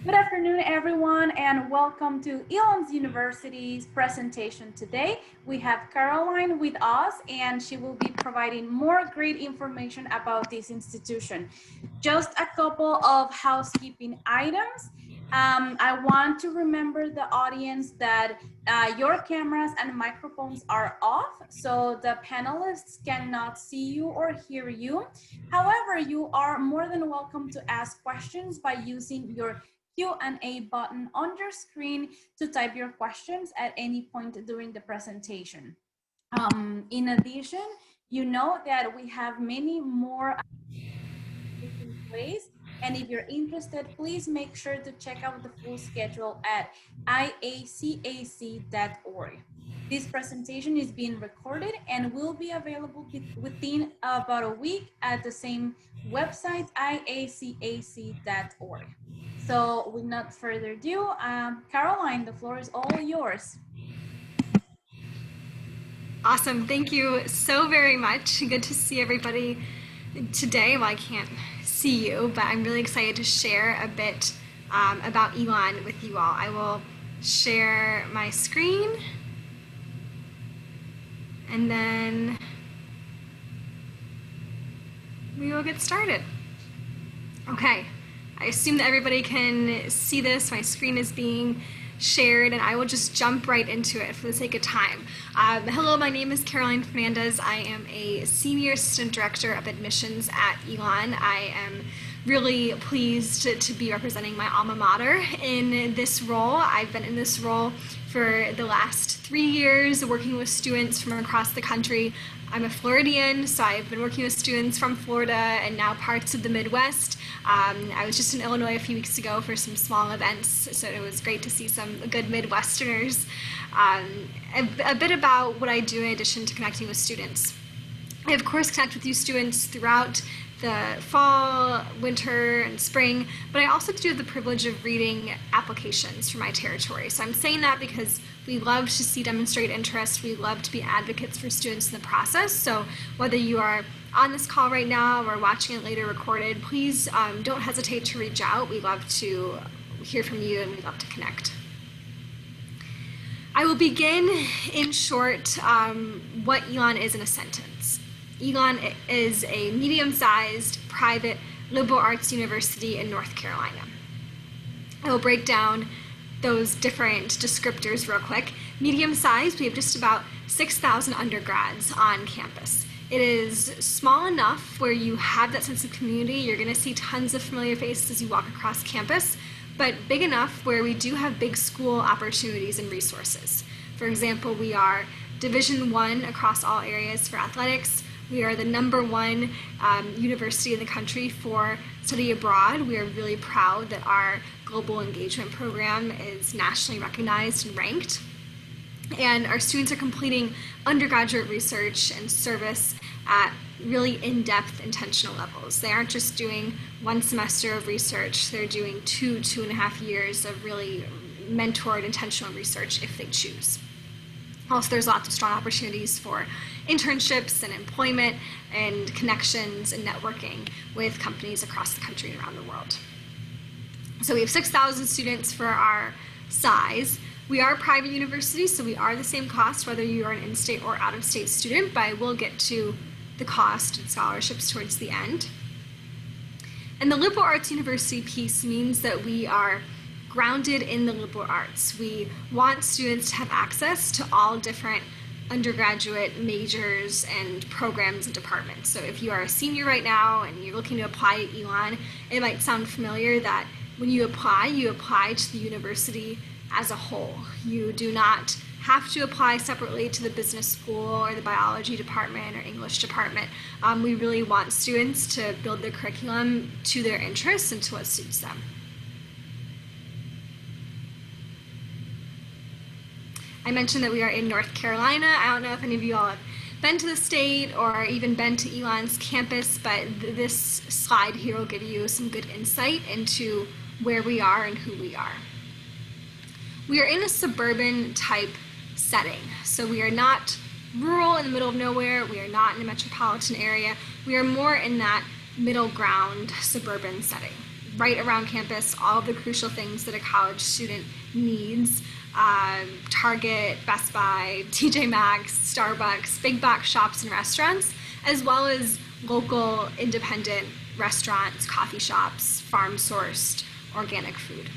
Good afternoon, everyone, and welcome to Elon University's presentation today. We have Caroline with us, and she will be providing more great information about this institution. Just a couple of housekeeping items. I want to remember the audience that your cameras and microphones are off, so the panelists cannot see you or hear you. However, you are more than welcome to ask questions by using your Q&A button on your screen to type your questions at any point during the presentation. In addition, you know that we have many more ways, and if you're interested, please make sure to check out the full schedule at IACAC.org. This presentation is being recorded and will be available within about a week at the same website, IACAC.org. So with not further ado, Caroline, the floor is all yours. Awesome. Thank you so very much. Good to see everybody today. Well, I can't see you, but I'm really excited to share a bit about Elon with you all. I will share my screen and then we will get started. Okay. I assume that everybody can see this. My screen is being shared, and I will just jump right into it for the sake of time. Hello, my name is Caroline Fernandez. I am a Senior Assistant Director of Admissions at Elon. I am really pleased to be representing my alma mater in this role. I've been in this role for the last 3 years, working with students from across the country. I'm a Floridian, so I've been working with students from Florida and now parts of the Midwest. I was just in Illinois a few weeks ago for some small events, so it was great to see some good Midwesterners. A bit about what I do in addition to connecting with students. I, of course, connect with you students throughout the fall, winter, and spring, but I also do have the privilege of reading applications for my territory. So I'm saying that because we love to see demonstrated interest. We love to be advocates for students in the process. So whether you are on this call right now or watching it later recorded, please don't hesitate to reach out. We love to hear from you and we love to connect. I will begin in short what Elon is in a sentence. Elon is a medium-sized private liberal arts university in North Carolina. I will break down those different descriptors real quick. Medium-sized, we have just about 6,000 undergrads on campus. It is small enough where you have that sense of community. You're going to see tons of familiar faces as you walk across campus, but big enough where we do have big school opportunities and resources. For example, we are Division I across all areas for athletics. We are the #1 university in the country for study abroad. We are really proud that our global engagement program is nationally recognized and ranked. And our students are completing undergraduate research and service at really in-depth intentional levels. They aren't just doing 1 semester of research, they're doing 2.5 years of really mentored intentional research if they choose. Also, there's lots of strong opportunities for internships and employment and connections and networking with companies across the country and around the world. So we have 6,000 students for our size. We are a private university, so we are the same cost whether you are an in-state or out-of-state student, but I will get to the cost and scholarships towards the end. And the liberal arts university piece means that we are grounded in the liberal arts. We want students to have access to all different undergraduate majors and programs and departments. So if you are a senior right now and you're looking to apply at Elon, it might sound familiar that when you apply to the university as a whole. You do not have to apply separately to the business school or the biology department or English department. We really want students to build their curriculum to their interests and to what suits them. I mentioned that we are in North Carolina. I don't know if any of you all have been to the state or even been to Elon's campus, but this slide here will give you some good insight into where we are and who we are. We are in a suburban type setting. So we are not rural in the middle of nowhere. We are not in a metropolitan area. We are more in that middle ground suburban setting. right around campus, all of the crucial things that a college student needs. Target, Best Buy, TJ Maxx, Starbucks, big box shops and restaurants, as well as local independent restaurants, coffee shops, farm-sourced organic food.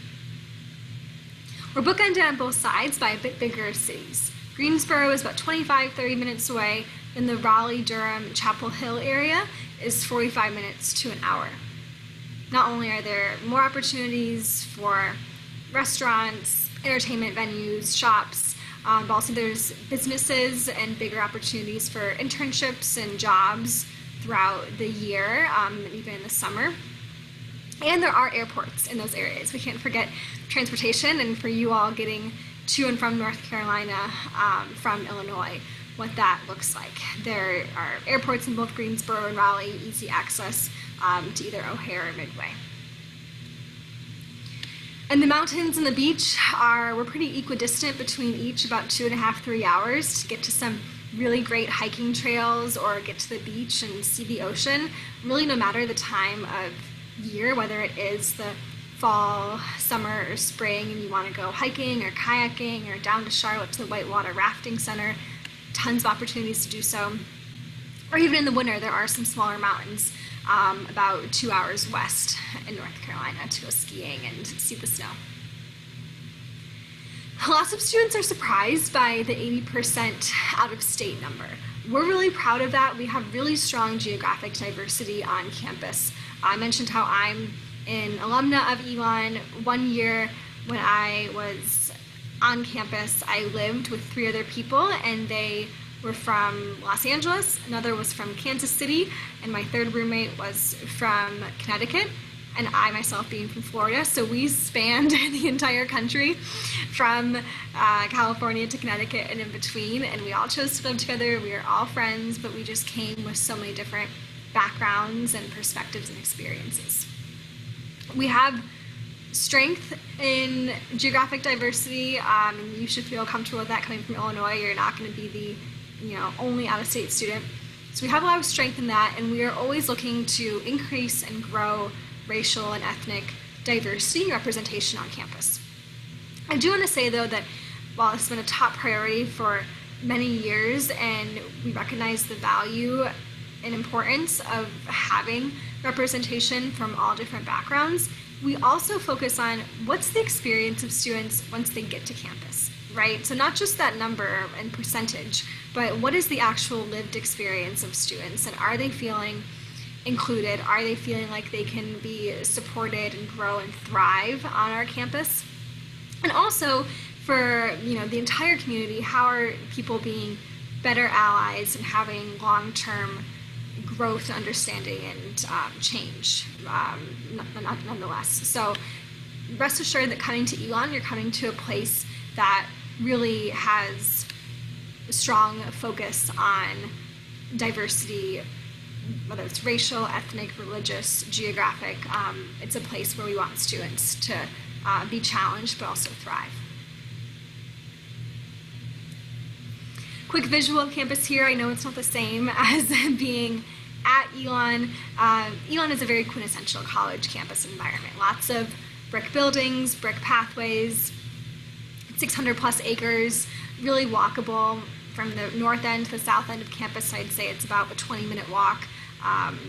We're bookended on both sides by a bit bigger cities. Greensboro is about 25-30 minutes away, and the Raleigh-Durham, Chapel Hill area is 45 minutes to an hour. Not only are there more opportunities for restaurants, entertainment venues, shops, but also there's businesses and bigger opportunities for internships and jobs throughout the year, even in the summer. And there are airports in those areas. We can't forget transportation, and for you all getting to and from North Carolina from Illinois, what that looks like. There are airports in both Greensboro and Raleigh, easy access to either O'Hare or Midway. And the mountains and the beach we're pretty equidistant between each, about 2.5 to 3 hours to get to some really great hiking trails or get to the beach and see the ocean. Really, no matter the time of year, whether it is the fall, summer, or spring, and you want to go hiking or kayaking or down to Charlotte to the Whitewater Rafting Center, tons of opportunities to do so. Or even in the winter, there are some smaller mountains about 2 hours west in North Carolina to go skiing and see the snow. Lots of students are surprised by the 80% out-of-state number. We're really proud of that. We have really strong geographic diversity on campus. I mentioned how I'm an alumna of Elon. One year when I was on campus, I lived with 3 other people, and they were from Los Angeles, another was from Kansas City, and my 3rd roommate was from Connecticut, and I myself being from Florida. So we spanned the entire country from California to Connecticut and in between, and we all chose to live together. We were all friends, but we just came with so many different backgrounds and perspectives and experiences. We have strength in geographic diversity, and you should feel comfortable with that coming from Illinois. You're not going to be the only out-of-state student. So we have a lot of strength in that, and we are always looking to increase and grow racial and ethnic diversity and representation on campus. I do want to say, though, that while it's been a top priority for many years, and we recognize the value and importance of having representation from all different backgrounds, we also focus on what's the experience of students once they get to campus, right? So not just that number and percentage, but what is the actual lived experience of students, and are they feeling included? Are they feeling like they can be supported and grow and thrive on our campus? And also for the entire community, how are people being better allies and having long-term growth, understanding, and change, nonetheless. So rest assured that coming to Elon, you're coming to a place that really has a strong focus on diversity, whether it's racial, ethnic, religious, geographic. It's a place where we want students to be challenged but also thrive. Quick visual of campus here. I know it's not the same as being at Elon. Elon is a very quintessential college campus environment. Lots of brick buildings, brick pathways, 600 plus acres, really walkable from the north end to the south end of campus. I'd say it's about a 20-minute walk,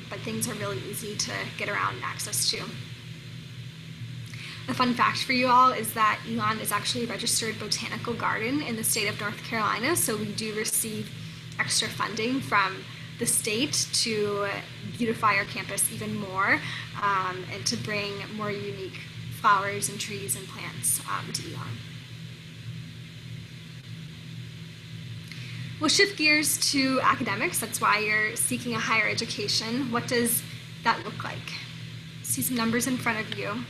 but things are really easy to get around and access to. A fun fact for you all is that Elon is actually a registered botanical garden in the state of North Carolina, so we do receive extra funding from the state to beautify our campus even more and to bring more unique flowers and trees and plants to Elon. We'll shift gears to academics. That's why you're seeking a higher education. What does that look like? See some numbers in front of you.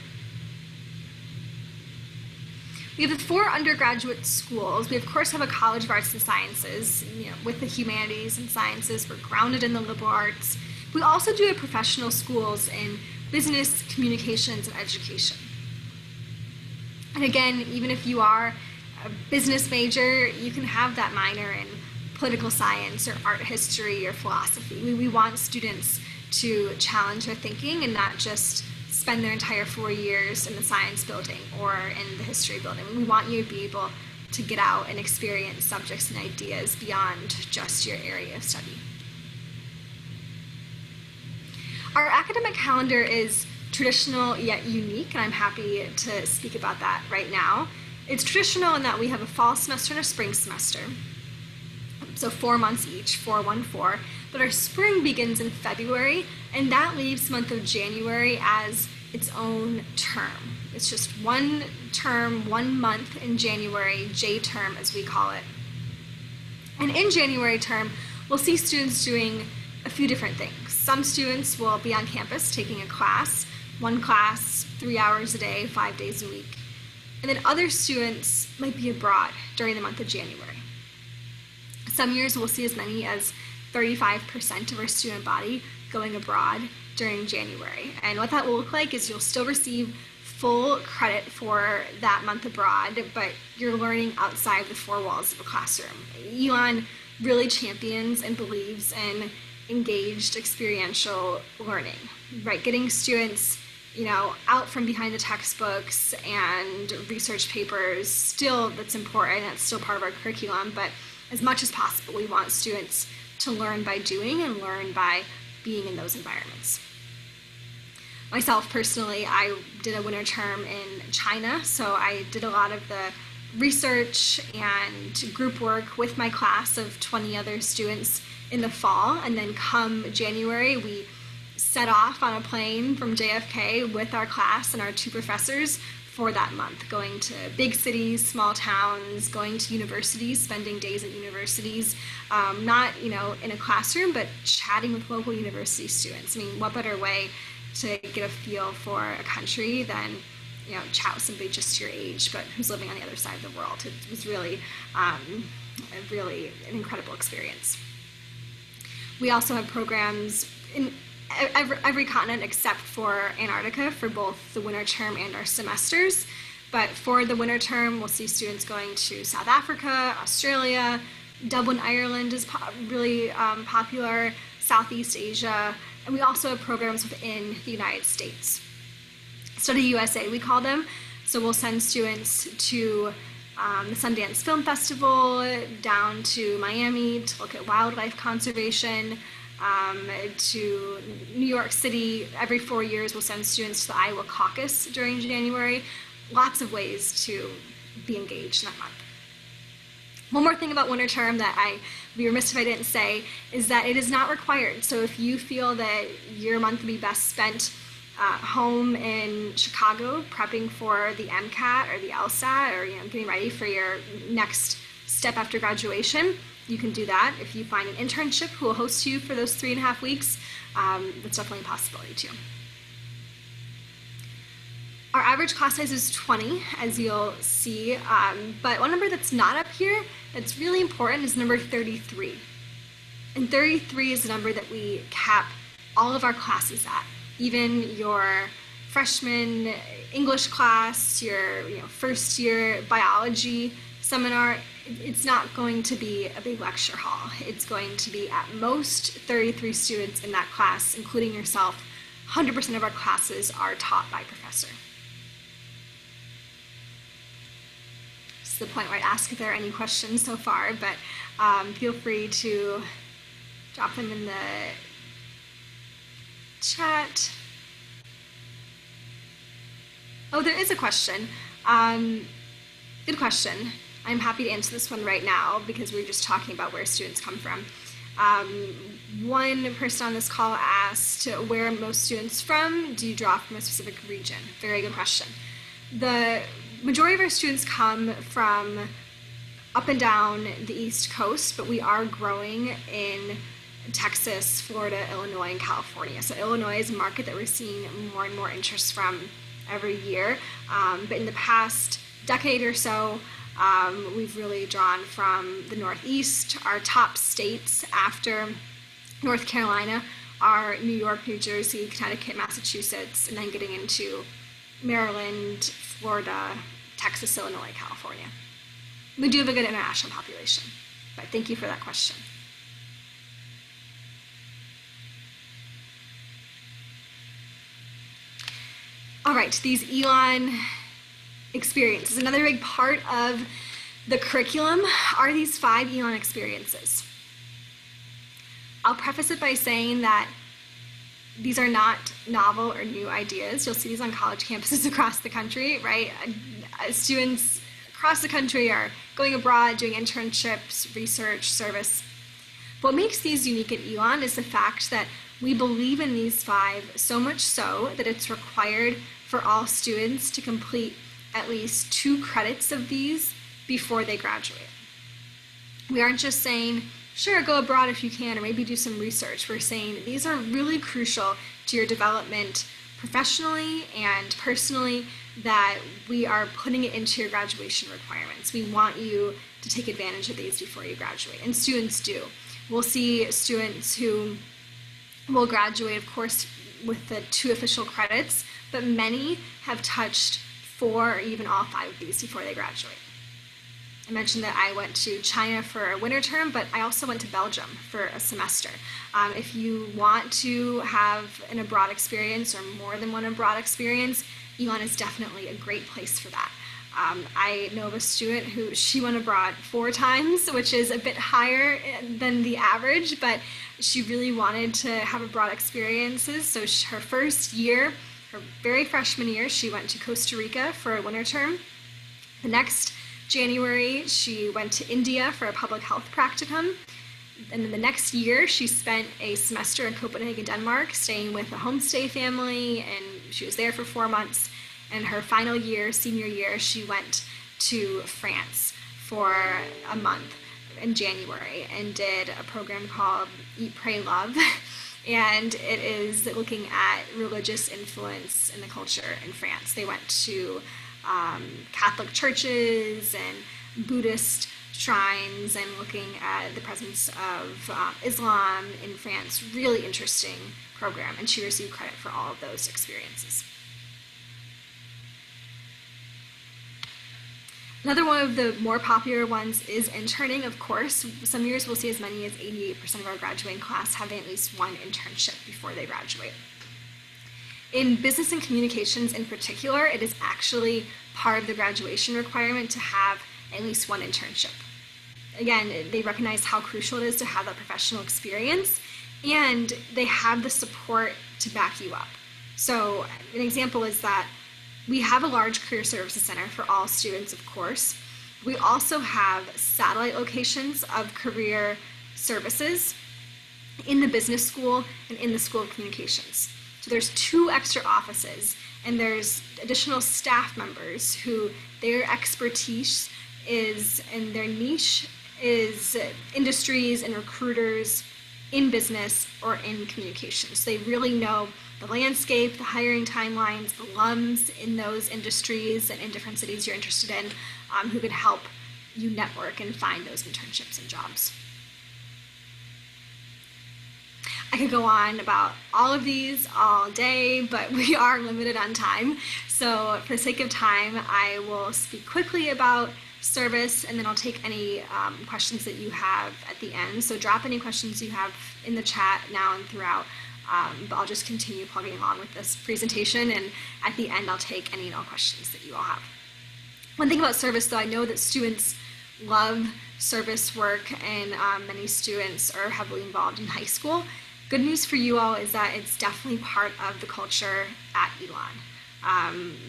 We have the 4 undergraduate schools. We, of course, have a College of Arts and Sciences. With the humanities and sciences, we're grounded in the liberal arts. We also do have professional schools in business, communications, and education. And again, even if you are a business major, you can have that minor in political science or art history or philosophy. We want students to challenge their thinking and not just spend their entire 4 years in the science building or in the history building. We want you to be able to get out and experience subjects and ideas beyond just your area of study. Our academic calendar is traditional yet unique, and I'm happy to speak about that right now. It's traditional in that we have a fall semester and a spring semester, so 4 months each, 4, 1, 4. But our spring begins in February, and that leaves the month of January as its own term. It's just one term, 1 month in January, J term as we call it. And in January term, we'll see students doing a few different things. Some students will be on campus taking a class, one class, 3 hours a day, 5 days a week. And then other students might be abroad during the month of January. Some years we'll see as many as 35% of our student body going abroad during January. And what that will look like is you'll still receive full credit for that month abroad, but you're learning outside the four walls of a classroom. Elon really champions and believes in engaged experiential learning, right? Getting students, out from behind the textbooks and research papers. Still, that's important. That's still part of our curriculum, but as much as possible, we want students to learn by doing and learn by being in those environments. Myself personally, I did a winter term in China, so I did a lot of the research and group work with my class of 20 other students in the fall, and then come January, we set off on a plane from JFK with our class and our 2 professors for that month, going to big cities, small towns, going to universities, spending days at universities, not in a classroom, but chatting with local university students. I mean, what better way to get a feel for a country than chat with somebody just your age, but who's living on the other side of the world. It was really an incredible experience. We also have programs in every continent except for Antarctica for both the winter term and our semesters. But for the winter term, we'll see students going to South Africa, Australia, Dublin, Ireland is really popular, Southeast Asia, and we also have programs within the United States. Study USA, we call them. So we'll send students to the Sundance Film Festival, down to Miami to look at wildlife conservation, to New York City. Every 4 years we'll send students to the Iowa caucus during January. Lots of ways to be engaged in that month. One more thing about winter term that I would be remiss if I didn't say is that it is not required. So if you feel that your month would be best spent home in Chicago prepping for the MCAT or the LSAT, or getting ready for your next step after graduation, you can do that. If you find an internship who will host you for those 3.5 weeks, that's definitely a possibility too. Our average class size is 20, as you'll see, but one number that's not up here that's really important is number 33. And 33 is the number that we cap all of our classes at. Even your freshman English class, your first year biology seminar, it's not going to be a big lecture hall. It's going to be at most 33 students in that class, including yourself. 100% of our classes are taught by a professor. This is the point where I'd ask if there are any questions so far, but feel free to drop them in the chat. Oh, there is a question. Good question. I'm happy to answer this one right now because we're just talking about where students come from. One person on this call asked, where are most students from? Do you draw from a specific region? Very good question. The majority of our students come from up and down the East Coast, but we are growing in Texas, Florida, Illinois, and California. So Illinois is a market that we're seeing more and more interest from every year. But in the past decade or so, we've really drawn from the Northeast. Our top states after North Carolina are New York, New Jersey, Connecticut, Massachusetts, and then getting into Maryland, Florida, Texas, Illinois, California. We do have a good international population, but thank you for that question. All right, these Elon experiences. Another big part of the curriculum are these 5 Elon experiences. I'll preface it by saying that these are not novel or new ideas. You'll see these on college campuses across the country, right? Students across the country are going abroad, doing internships, research, service. What makes these unique at Elon is the fact that we believe in these 5 so much so that it's required for all students to complete at least 2 credits of these before they graduate. We aren't just saying, sure, go abroad if you can, or maybe do some research. We're saying these are really crucial to your development professionally and personally, that we are putting it into your graduation requirements. We want you to take advantage of these before you graduate, and students do. We'll see students who will graduate, of course, with the 2 official credits, but many have touched 4 or even all 5 of these before they graduate. I mentioned that I went to China for a winter term, but I also went to Belgium for a semester. If you want to have an abroad experience or more than one abroad experience, Elon is definitely a great place for that. I know of a student who she went abroad 4 times, which is a bit higher than the average, but she really wanted to have abroad experiences. So her first year, her very freshman year, she went to Costa Rica for a winter term. The next January, she went to India for a public health practicum. And then the next year, she spent a semester in Copenhagen, Denmark, staying with a homestay family, and she was there for 4 months. And her final year, senior year, she went to France for a month in January and did a program called Eat, Pray, Love. And it is looking at religious influence in the culture in France. They went to Catholic churches and Buddhist shrines and looking at the presence of Islam in France. Really interesting program, and she received credit for all of those experiences. Another one of the more popular ones is interning, of course. Some years we'll see as many as 88% of our graduating class having at least 1 internship before they graduate. In business and communications in particular, it is actually part of the graduation requirement to have at least 1 internship. Again, they recognize how crucial it is to have that professional experience, and they have the support to back you up. So an example is that we have a large career services center for all students, of course. We also have satellite locations of career services in the business school and in the School of Communications. So there's 2 extra offices, and there's additional staff members who their expertise is, and their niche is industries and recruiters in business or in communications. They really know the landscape, the hiring timelines, the alums in those industries and in different cities you're interested in, who could help you network and find those internships and jobs. I could go on about all of these all day, but we are limited on time. So for the sake of time, I will speak quickly about service, and then I'll take any questions that you have at the end. So drop any questions you have in the chat now and throughout, but I'll just continue plugging along with this presentation, and at the end I'll take any and all questions that you all have. One thing about service, though, I know that students love service work, and many students are heavily involved in high school. Good news for you all is that it's definitely part of the culture at Elon.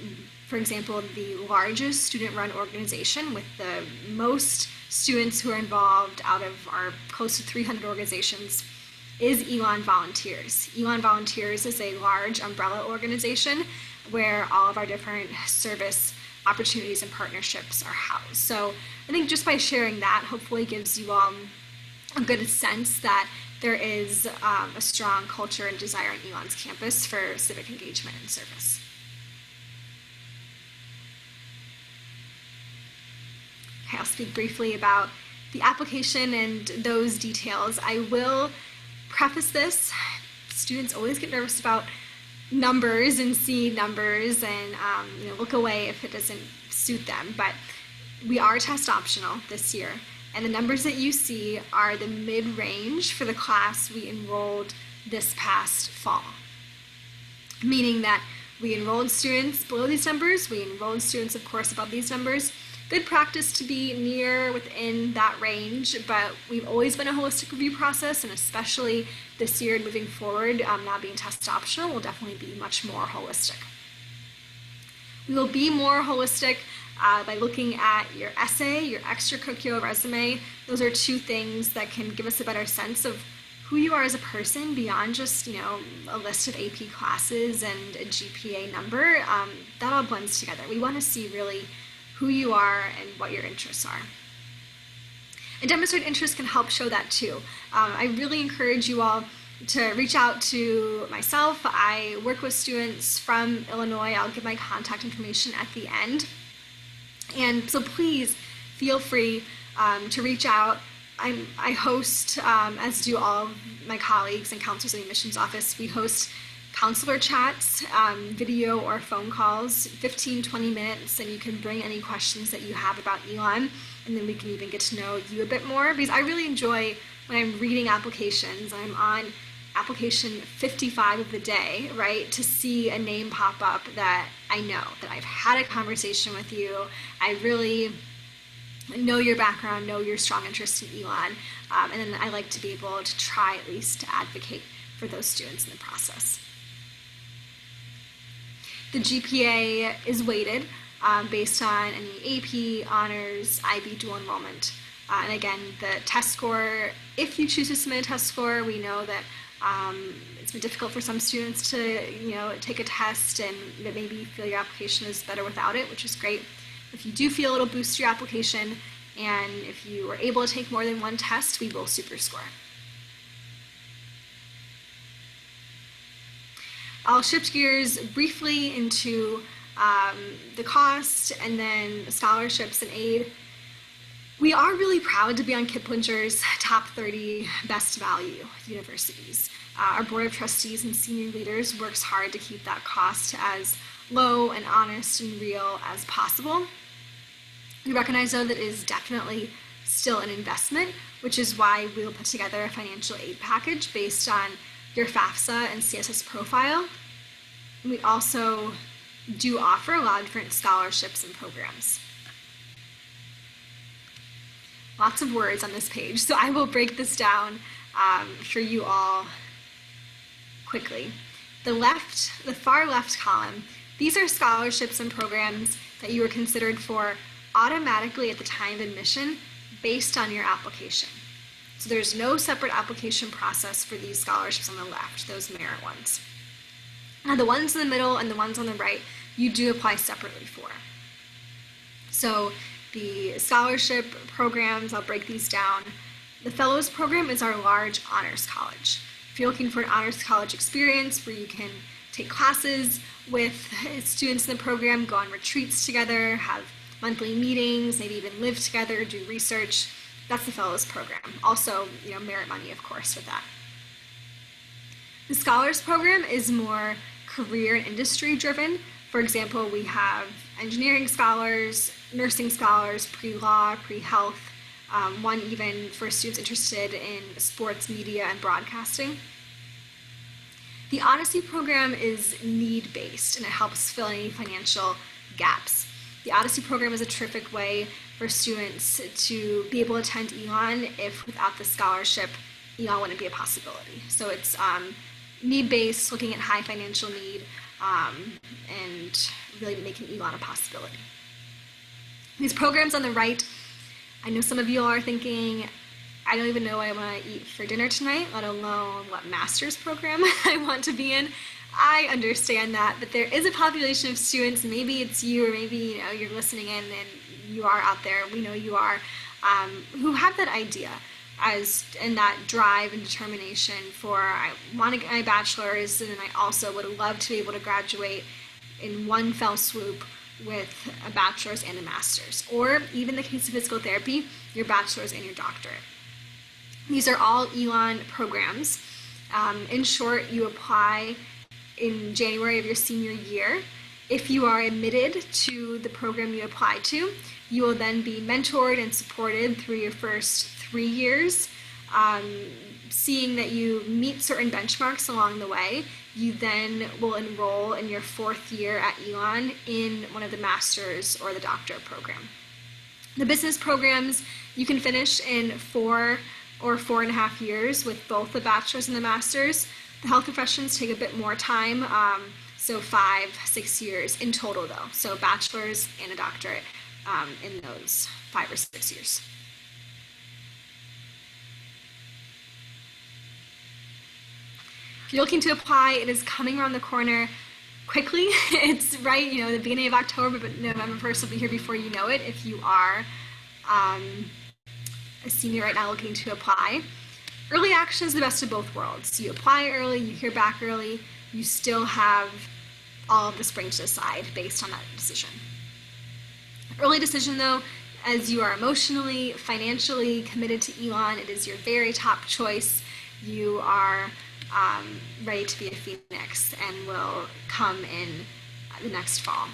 For example, the largest student-run organization with the most students who are involved out of our close to 300 organizations is Elon Volunteers. Elon Volunteers is a large umbrella organization where all of our different service opportunities and partnerships are housed. So I think just by sharing that hopefully gives you all a good sense that there is a strong culture and desire on Elon's campus for civic engagement and service. Okay, I'll speak briefly about the application and those details. I will preface this. Students always get nervous about numbers and see numbers and look away if it doesn't suit them, but we are test optional this year, and the numbers that you see are the mid-range for the class we enrolled this past fall, meaning that We enrolled students below these numbers. We enrolled students, of course, above these numbers. Good practice to be within that range, but we've always been a holistic review process, and especially this year moving forward, now being test optional, will definitely be much more holistic. We will be more holistic by looking at your essay, your extracurricular resume. Those are two things that can give us a better sense of who you are as a person beyond just, a list of AP classes and a GPA number. That all blends together. We want to see really who you are and what your interests are. And demonstrated interest can help show that too. I really encourage you all to reach out to myself. I work with students from Illinois. I'll give my contact information at the end. And so please feel free to reach out. I host, as do all of my colleagues and counselors in the admissions office, we host counselor chats, video or phone calls, 15-20 minutes, and you can bring any questions that you have about Elon, and then we can even get to know you a bit more, because I really enjoy when I'm reading applications. I'm on application 55 of the day, right, to see a name pop up that I know, that I've had a conversation with you. I really know your background, know your strong interest in Elon, and then I like to be able to try at least to advocate for those students in the process. The GPA is weighted based on any AP, honors, IB dual enrollment. And again, the test score, if you choose to submit a test score, we know that it's been difficult for some students to, take a test and maybe you feel your application is better without it, which is great. If you do feel it'll boost your application, and if you are able to take more than one test, we will super score. I'll shift gears briefly into the cost and then scholarships and aid. We are really proud to be on Kiplinger's top 30 best value universities. Our board of trustees and senior leaders works hard to keep that cost as low and honest and real as possible. We recognize, though, that it is definitely still an investment, which is why we'll put together a financial aid package based on your FAFSA and CSS profile. And we also do offer a lot of different scholarships and programs. Lots of words on this page, so I will break this down for you all quickly. The far left column, these are scholarships and programs that you were considered for automatically at the time of admission based on your application. So there's no separate application process for these scholarships on the left, those merit ones. Now the ones in the middle and the ones on the right, you do apply separately for. So the scholarship programs, I'll break these down. The Fellows program is our large honors college. If you're looking for an honors college experience where you can take classes with students in the program, go on retreats together, have monthly meetings, maybe even live together, do research, that's the Fellows program. Also, merit money, of course, with that. The Scholars program is more career and industry driven. For example, we have engineering scholars, nursing scholars, pre-law, pre-health, one even for students interested in sports, media, and broadcasting. The Odyssey program is need-based, and it helps fill any financial gaps. The Odyssey program is a terrific way for students to be able to attend Elon if without the scholarship, Elon wouldn't be a possibility. So it's need-based, looking at high financial need, and really making Elon a possibility. These programs on the right, I know some of you are thinking, I don't even know what I want to eat for dinner tonight, let alone what master's program I want to be in. I understand that, but there is a population of students, maybe it's you, or maybe you're listening in and you are out there, we know you are, who have that idea and that drive and determination for, I want to get my bachelor's, and then I also would love to be able to graduate in one fell swoop with a bachelor's and a master's, or even the case of physical therapy, your bachelor's and your doctorate. These are all Elon programs. In short, you apply in January of your senior year. If you are admitted to the program you apply to, you will then be mentored and supported through your first 3 years. Seeing that you meet certain benchmarks along the way, you then will enroll in your 4th year at Elon in one of the master's or the doctorate program. The business programs you can finish in 4 or 4.5 years with both the bachelor's and the master's. The health professions take a bit more time, so 5-6 years in total though. So bachelor's and a doctorate in those 5 or 6 years. If you're looking to apply, it is coming around the corner quickly. It's right, the beginning of October, but November 1st will be here before you know it if you are a senior right now looking to apply. Early action is the best of both worlds. You apply early, you hear back early, you still have all of the spring to decide based on that decision. Early decision though, as you are emotionally, financially committed to Elon, it is your very top choice. You are ready to be a phoenix and will come in the next fall.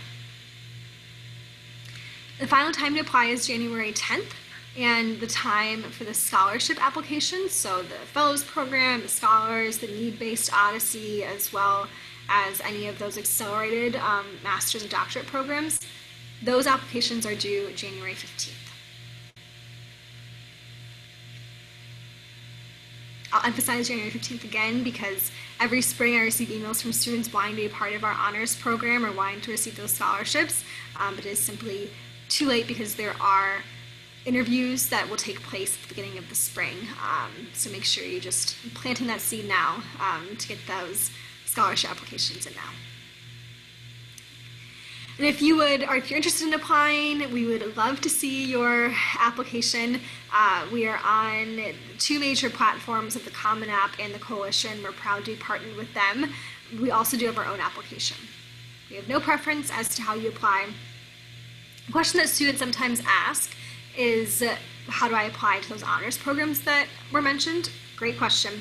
The final time to apply is January 10th, and the time for the scholarship applications, so the fellows program, the scholars, the need-based Odyssey, as well as any of those accelerated master's and doctorate programs, those applications are due January 15th. I'll emphasize January 15th again because every spring I receive emails from students wanting to be a part of our honors program or wanting to receive those scholarships, but it is simply too late because there are interviews that will take place at the beginning of the spring. So make sure you're just planting that seed now to get those scholarship applications in now. And if you're interested in applying, we would love to see your application. We are on 2 major platforms of the Common App and the Coalition. We're proud to be partnered with them. We also do have our own application. We have no preference as to how you apply. The question that students sometimes ask is, how do I apply to those honors programs that were mentioned? Great question.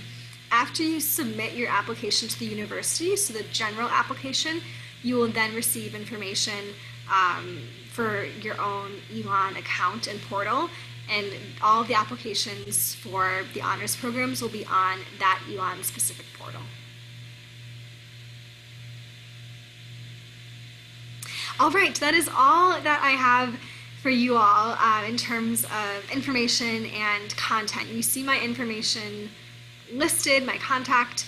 After you submit your application to the university, so the general application, you will then receive information for your own Elon account and portal, and all of the applications for the honors programs will be on that Elon specific portal. All right, that is all that I have for you all in terms of information and content. You see my information listed, my contact.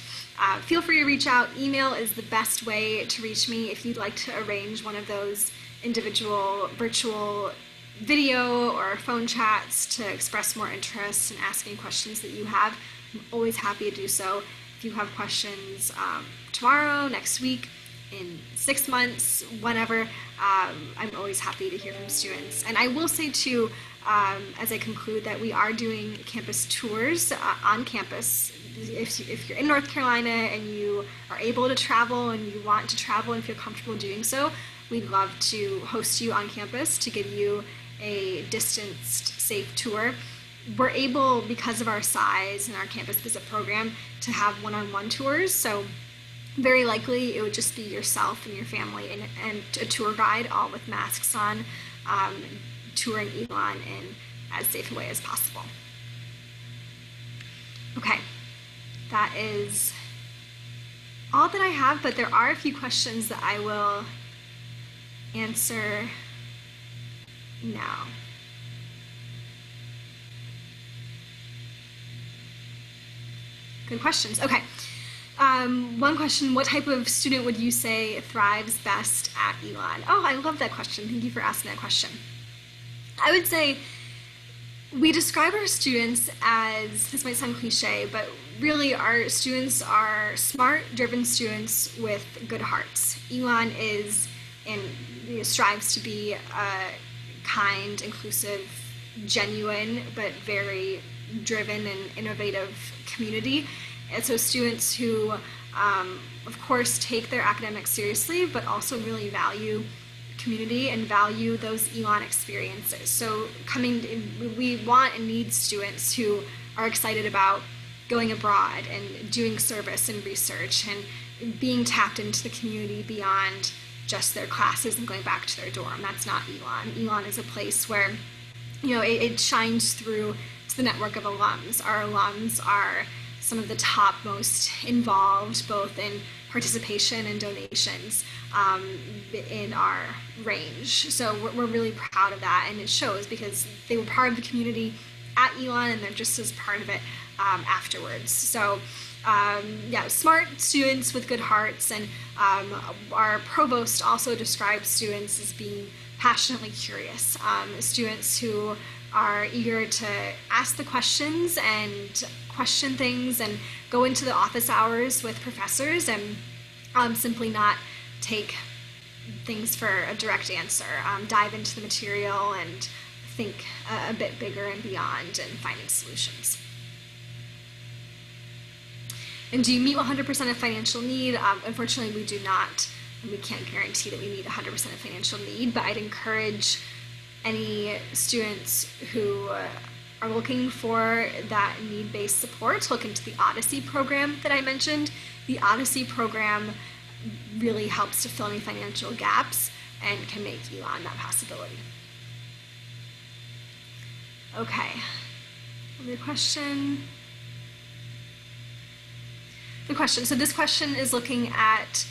Feel free to reach out. Email is the best way to reach me if you'd like to arrange one of those individual virtual video or phone chats to express more interest and ask any questions that you have. I'm always happy to do so. If you have questions tomorrow, next week, in 6 months, whenever, I'm always happy to hear from students. And I will say too, as I conclude, that we are doing campus tours on campus. If you're in North Carolina and you are able to travel and you want to travel and feel comfortable doing so, we'd love to host you on campus to give you a distanced, safe tour. We're able, because of our size and our campus visit program, to have one-on-one tours. So very likely it would just be yourself and your family and a tour guide, all with masks on, touring Elon in as safe a way as possible. Okay, that is all that I have, but there are a few questions that I will answer now. Good questions. Okay. One question, what type of student would you say thrives best at Elon? Oh, I love that question. Thank you for asking that question. I would say we describe our students as, this might sound cliche, but really our students are smart, driven students with good hearts. Elon is and strives to be a kind, inclusive, genuine, but very driven and innovative community. And so students who, of course, take their academics seriously, but also really value community and value those Elon experiences. So we want and need students who are excited about going abroad and doing service and research and being tapped into the community beyond just their classes and going back to their dorm. That's not Elon. Elon is a place where, it shines through to the network of alums. Our alums are some of the top most involved, both in participation and donations in our range. So we're really proud of that, and it shows because they were part of the community at Elon, and they're just as part of it afterwards. So yeah, smart students with good hearts, and our provost also describes students as being passionately curious, students who are eager to ask the questions and question things and go into the office hours with professors and simply not take things for a direct answer, dive into the material and think a bit bigger and beyond and finding solutions. And do you meet 100% of financial need? Unfortunately, we do not. And we can't guarantee that we meet 100% of financial need, but I'd encourage any students who are looking for that need-based support to look into the Odyssey program that I mentioned. The Odyssey program really helps to fill any financial gaps and can make Elon that possibility. Okay, another question. So this question is looking at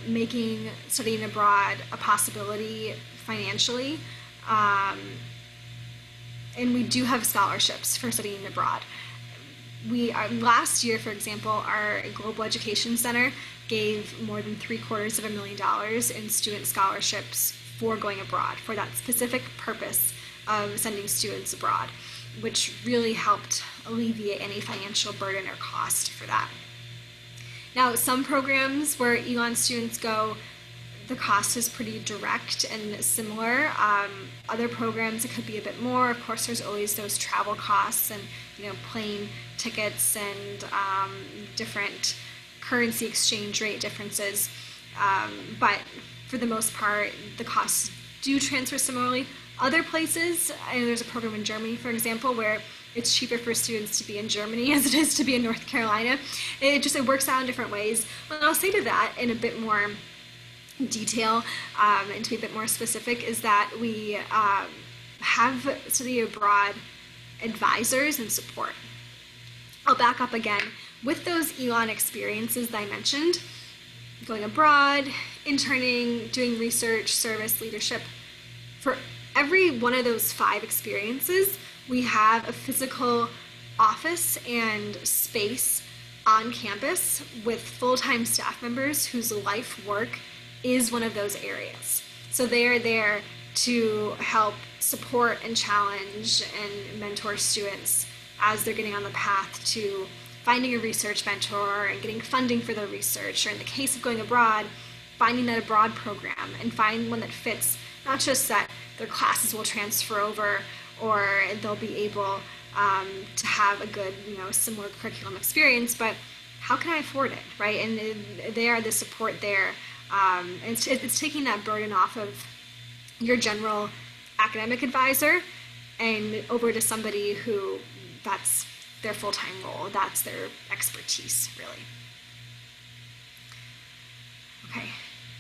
making studying abroad a possibility financially. And we do have scholarships for studying abroad. Last year, for example, our Global Education Center gave more than $750,000 in student scholarships for going abroad, for that specific purpose of sending students abroad, which really helped alleviate any financial burden or cost for that. Now, some programs where Elon students go, the cost is pretty direct and similar. Other programs, it could be a bit more. Of course, there's always those travel costs and plane tickets and different currency exchange rate differences. But for the most part, the costs do transfer similarly. Other places, and there's a program in Germany, for example, where it's cheaper for students to be in Germany as it is to be in North Carolina. It works out in different ways. And I'll say to that in a bit more detail and to be a bit more specific is that we have study abroad advisors and support. I'll back up again. With those Elon experiences that I mentioned, going abroad, interning, doing research, service, leadership, for every one of those 5 experiences, we have a physical office and space on campus with full-time staff members whose life work is one of those areas. So they are there to help support and challenge and mentor students as they're getting on the path to finding a research mentor and getting funding for their research, or in the case of going abroad, finding that abroad program and find one that fits, not just that their classes will transfer over or they'll be able to have a good, similar curriculum experience, but how can I afford it, right? And they are the support there. It's taking that burden off of your general academic advisor and over to somebody who that's their full-time role, that's their expertise, really. Okay,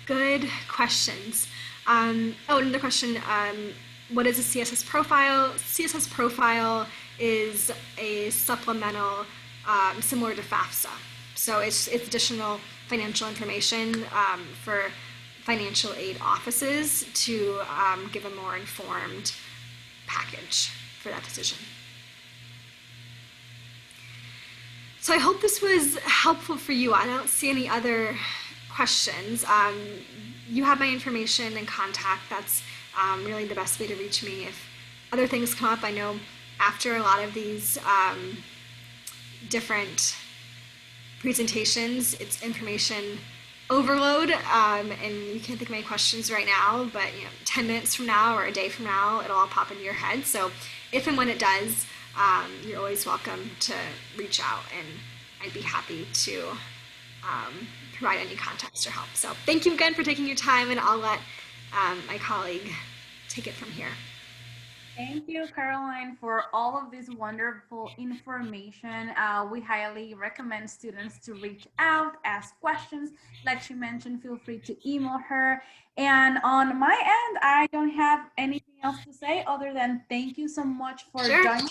good questions. Another question, what is a CSS profile? CSS profile is a supplemental similar to FAFSA. So it's additional financial information for financial aid offices to give a more informed package for that decision. So I hope this was helpful for you. I don't see any other questions. You have my information and contact. That's really the best way to reach me. If other things come up, I know after a lot of these different presentations, it's information overload, and you can't think of any questions right now, but 10 minutes from now or a day from now, it'll all pop into your head. So if and when it does, you're always welcome to reach out, and I'd be happy to provide any context or help. So thank you again for taking your time, and I'll let my colleague take it from here. Thank you, Caroline, for all of this wonderful information. We highly recommend students to reach out, ask questions. Like she mentioned, feel free to email her. And on my end, I don't have anything else to say other than thank you so much for joining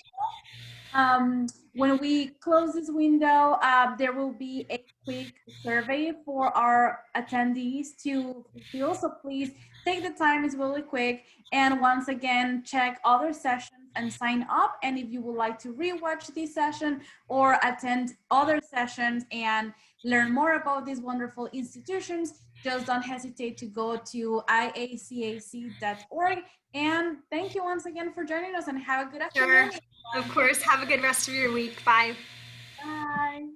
us. When we close this window, there will be a quick survey for our attendees to fulfill. So please take the time, it's really quick. And once again, check other sessions and sign up. And if you would like to rewatch this session or attend other sessions and learn more about these wonderful institutions, just don't hesitate to go to iacac.org. And thank you once again for joining us and have a good Sure. afternoon. Of course. Have a good rest of your week. Bye. Bye.